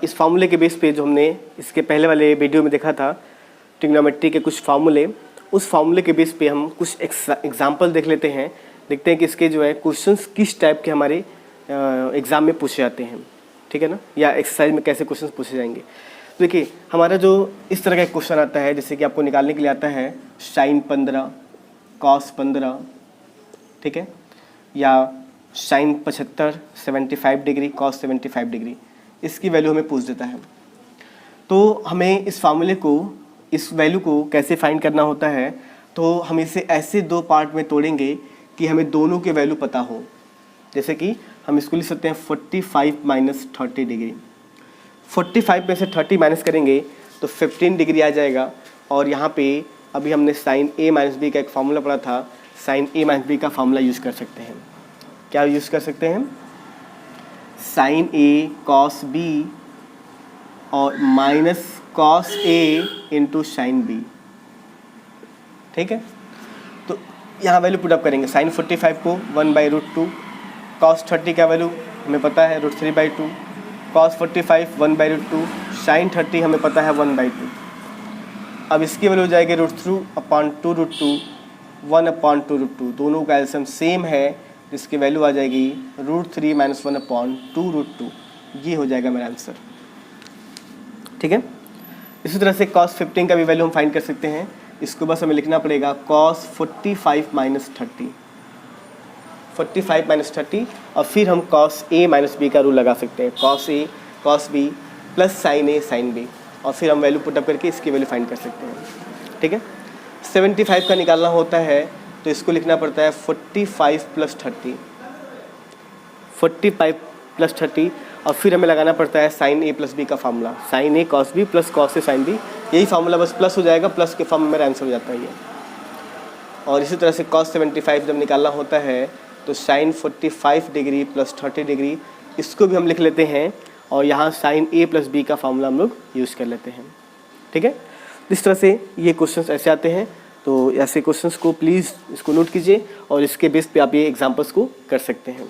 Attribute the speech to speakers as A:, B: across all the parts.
A: इस फार्मूले के बेस पे जो हमने इसके पहले वाले वीडियो में देखा था ट्रिग्नोमेट्री के कुछ फार्मूले, उस फार्मूले के बेस पे हम कुछ एग्जाम्पल देख लेते हैं, देखते हैं कि इसके जो है क्वेश्चंस किस टाइप के हमारे एग्ज़ाम में पूछे जाते हैं, ठीक है ना, या एक्सरसाइज में कैसे क्वेश्चंस पूछे जाएंगे। तो देखिए हमारा जो इस तरह का एक क्वेश्चन आता है, जैसे कि आपको निकालने के लिए आता है sin 15 cos 15, ठीक है, या sin 75 75 डिग्री cos 75 डिग्री, इसकी वैल्यू हमें पूछ देता है। तो हमें इस फार्मूले को, इस वैल्यू को कैसे फाइंड करना होता है, तो हम इसे ऐसे दो पार्ट में तोड़ेंगे कि हमें दोनों के वैल्यू पता हो। जैसे कि हम इसको लिख सकते हैं 45 माइनस 30 डिग्री। 45 में से 30 माइनस करेंगे तो 15 डिग्री आ जाएगा। और यहाँ पे अभी हमने साइन ए माइनस बी का एक फार्मूला पढ़ा था, साइन ए माइनस बी का फार्मूला यूज़ कर सकते हैं। क्या यूज़ कर सकते हैं? साइन ए कॉस बी और minus cos A into sine B, ठीक है। तो यहाँ वैल्यू पुट अप करेंगे। साइन 45 को 1/√2, कॉस 30 का वैल्यू हमें पता है √3/2, कॉस 45 1/√2, साइन 30 हमें पता है 1/2। अब इसकी वैल्यू हो जाएगी √2/2√2, 1/2√2, दोनों का एलसीएम सेम है, जिसकी वैल्यू आ जाएगी √3 - 1/2√2। ये हो जाएगा मेरा आंसर, ठीक है। इसी तरह से cos 15 का भी वैल्यू हम फाइंड कर सकते हैं। इसको बस हमें लिखना पड़ेगा cos 45 माइनस 30, 45 माइनस 30, और फिर हम cos a माइनस बी का रूल लगा सकते हैं, cos a cos b plus sin a sin b, और फिर हम वैल्यू पुटअप करके इसकी वैल्यू फाइंड कर सकते हैं, ठीक है। 75 का निकालना होता है तो इसको लिखना पड़ता है 45 प्लस 30, 45 प्लस 30, और फिर हमें लगाना पड़ता है साइन ए प्लस बी का formula, sign A cos B plus cos A sine B, यही फार्मूला बस प्लस हो जाएगा, प्लस के फॉर्म में मेरा आंसर हो जाता है ये। और इसी तरह से cos 75 जब निकालना होता है तो साइन 45 डिग्री प्लस 30 डिग्री, इसको भी हम लिख लेते हैं, और यहाँ साइन ए प्लस बी का फार्मूला हम लोग यूज़ कर लेते हैं, ठीक है। इस तरह से ये क्वेश्चंस ऐसे आते हैं। तो ऐसे क्वेश्चंस को प्लीज़ इसको नोट कीजिए और इसके बेस पे आप ये एग्जाम्पल्स को कर सकते हैं।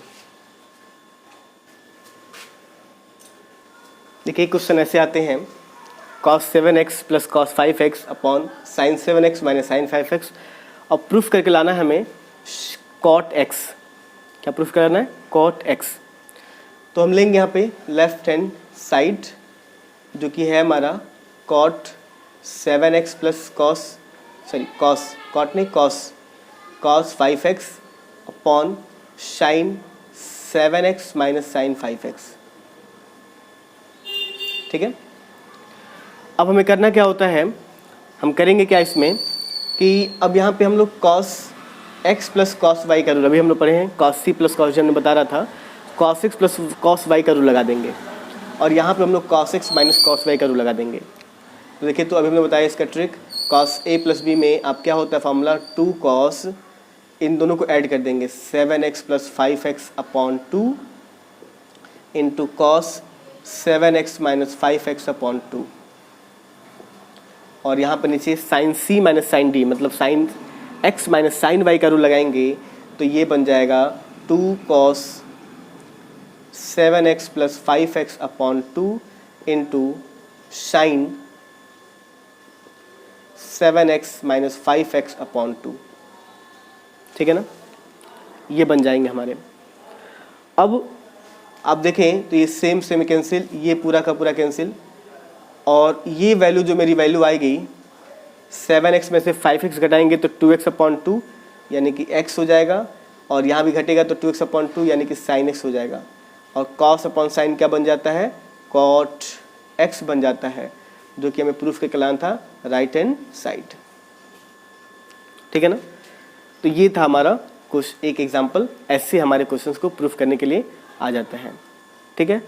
A: देखिए क्वेश्चन ऐसे आते हैं, cos 7x plus cos 5x upon sin 7x minus sin 5x, और प्रूफ करके लाना है हमें cot x। क्या प्रूफ करना है? cot x। तो हम लेंगे यहाँ पे लेफ्ट हैंड साइड, जो कि है हमारा cot 7x plus cos 5x upon sin 7x minus sin 5x, ठीक है। अब हमें करना क्या होता है, हम करेंगे क्या इसमें कि अब यहाँ पे हम लोग cos x plus cos y का रूल, अभी हम लोग पढ़े हैं cos c प्लस cos ने बता रहा था, cos x plus cos y का रूल लगा देंगे, और यहाँ पे हम लोग cos x minus cos y का रूल लगा देंगे। तो देखिए, तो अभी हमने बताया इसका trick, cos a plus b में आप क्या होता है फार्मूला 2 cos, इन दोनों को ऐड कर देंगे 7x plus 5x upon 2 into cos 7x minus 5x upon 2, और यहाँ पर नीचे sine c minus sine d, मतलब sine x minus sine y का रूल लगाएंगे, तो ये बन जाएगा 2 cos 7x plus 5x upon 2 into sine 7x minus 5x upon 2, ठीक है ना। ये बन जाएंगे हमारे। अब आप देखें तो ये सेम सेम कैंसिल, ये पूरा का पूरा कैंसिल, और ये वैल्यू जो मेरी वैल्यू आएगी 7x में से 5x घटाएंगे तो 2x अपॉन 2 यानी कि x हो जाएगा, और यहाँ भी घटेगा तो 2x अपॉन 2 यानी कि sin x हो जाएगा, और cos अपॉन sin क्या बन जाता है? cot x बन जाता है, जो कि हमें प्रूफ करके लाना था राइट हैंड साइड, ठीक है ना। तो ये था हमारा कुछ एक एग्जाम्पल, ऐसे हमारे क्वेश्चंस को प्रूफ करने के लिए आ जाता है, ठीक है।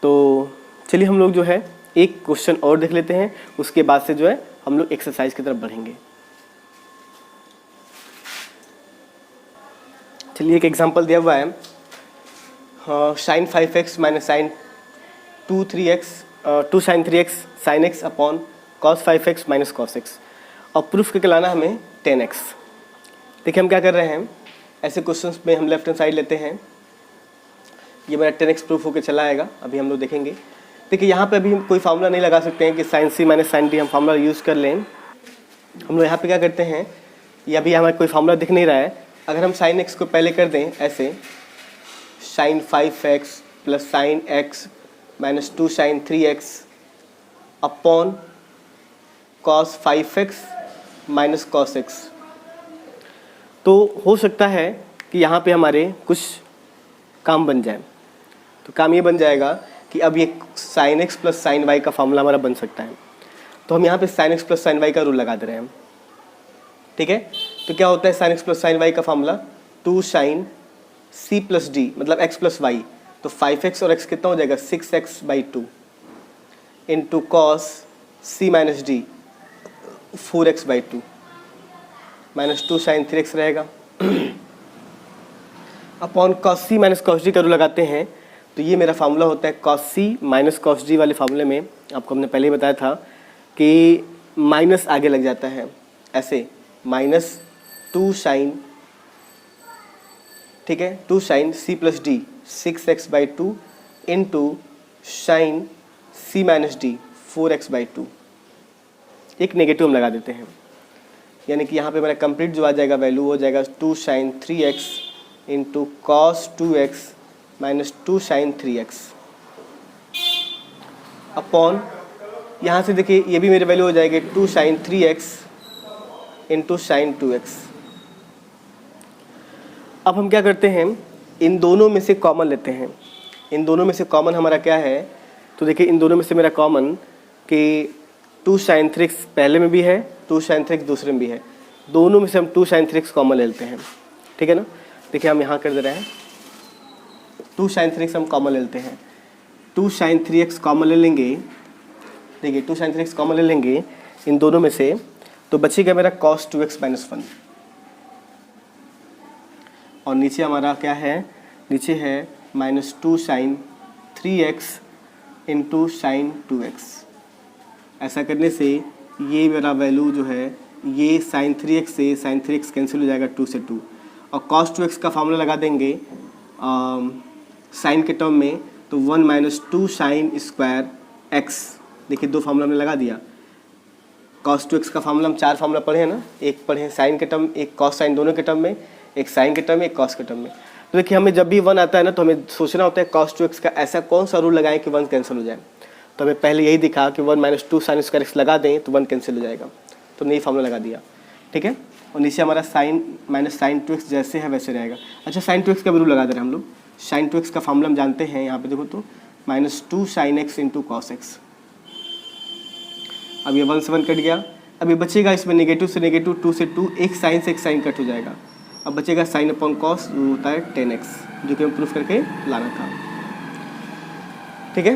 A: तो चलिए हम लोग जो है एक क्वेश्चन और देख लेते हैं, उसके बाद से जो है हम लोग एक्सरसाइज की तरफ बढ़ेंगे। चलिए एक एग्जांपल दिया हुआ है, sine 5x minus sine 2 sin 3x sin x upon cos 5x minus cos x, और प्रूफ करके लाना हमें 10x। देखिए हम क्या कर रहे हैं, ऐसे क्वेश्चंस में हम लेफ्ट हैंड साइड लेते हैं, ये मेरा 10x प्रूफ होकर चला आएगा, अभी हम लोग देखेंगे। देखिए यहाँ पे अभी हम कोई फार्मूला नहीं लगा सकते हैं कि sign C minus sign D हम फार्मूला यूज़ कर लें। हम लोग यहाँ पे क्या करते हैं, ये अभी हमें कोई फार्मूला दिख नहीं रहा है। अगर हम साइन एक्स को पहले कर दें ऐसे, sine 5x plus sine x minus 2 sine 3x upon cos 5x minus cos x, तो हो सकता है कि यहाँ पे हमारे कुछ काम बन जाए। तो काम ये बन जाएगा कि अब ये sine x plus sine y का फार्मूला हमारा बन सकता है। तो हम यहाँ पे sine x plus sine y का रूल लगा दे रहे हैं, ठीक है। तो क्या होता है sine x plus sine y का formula, 2 sine C plus D मतलब एक्स प्लस वाई, तो 5x और x कितना हो जाएगा 6x/2 into cos C minus D 4x/2 minus 2 sine 3x रहेगा upon cos C minus cos D का rule लगाते हैं। तो ये मेरा फार्मूला होता है cos C minus cos D वाले फार्मूले में आपको हमने पहले ही बताया था कि माइनस आगे लग जाता है ऐसे, माइनस 2 साइन, ठीक है, 2 sine C plus D 6x/2 into sine C minus D 4x/2। एक नेगेटिव हम लगा देते हैं, यानी कि यहाँ पे मेरा कंप्लीट जो आ जाएगा वैल्यू हो जाएगा 2 sine 3x into cos 2x minus 2 sine 3x upon, यहाँ से देखिए ये भी मेरे वैल्यू हो जाएगी 2 sine 3x into sine 2x। अब हम क्या करते हैं, इन दोनों में से कॉमन लेते हैं। इन दोनों में से कॉमन हमारा क्या है, तो देखिए इन दोनों में से मेरा कॉमन कि 2 साइन 3x पहले में भी है, 2 साइन 3x दूसरे में भी है, दोनों में से हम 2 साइन 3x कॉमन ले लेते हैं, ठीक है ना। देखिए हम यहाँ कर दे रहे हैं 2 साइन 3x हम कॉमन ले लेते हैं, 2 साइन 3x कॉमन ले लेंगे। देखिए 2 साइन 3x कॉमन ले लेंगे इन दोनों में से, तो बचेगा मेरा cos 2x माइनस 1 और नीचे हमारा क्या है, नीचे है minus 2 sine 3x into sine 2x। ऐसा करने से ये मेरा वैल्यू जो है, ये साइन 3x से साइन 3x कैंसिल हो जाएगा 2 से 2, और cos 2x का फार्मूला लगा देंगे साइन के टर्म में, तो 1 माइनस 2 साइन स्क्वायर x। देखिए दो फार्मूला हमने लगा दिया। cos 2x का फार्मूला हम 4 फार्मूला पढ़े हैं ना, एक पढ़े हैं साइन के टर्म, एक cos साइन दोनों के टर्म में, एक साइन के टर्म में, एक कॉस के टर्म में। तो देखिए हमें जब भी 1 आता है ना, तो हमें सोचना होता है cos 2x का ऐसा कौन सा रूल लगाएं कि 1 कैंसिल हो जाए। तो हमें पहले यही दिखा कि 1 माइनस 2 साइन स्क्वायर x लगा दें तो 1 कैंसिल हो जाएगा, तो नई फार्मूला लगा दिया, ठीक है। और नीचे हमारा साइन माइनस साइन 2x जैसे है वैसे रहेगा। अच्छा साइन 2x का भी रूल लगा दे रहे हैं हम लोग। साइन 2x का फार्मूला हम जानते हैं, यहाँ पे देखो तो minus 2 sine x into cos x। अब ये 1 से 1 कट गया, अब ये बचेगा इसमें नेगेटिव से नेगेटिव, 2 से 2, एक साइन से एक साइन कट हो जाएगा। अब बचेगा साइन अपॉन कॉस, वो होता है 10x, जो कि हम प्रूफ करके लाना था, ठीक है।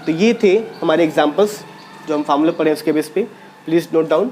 A: तो ये थे हमारे एग्जाम्पल्स जो हम फार्मूले पढ़े उसके बेस पे। Please note down.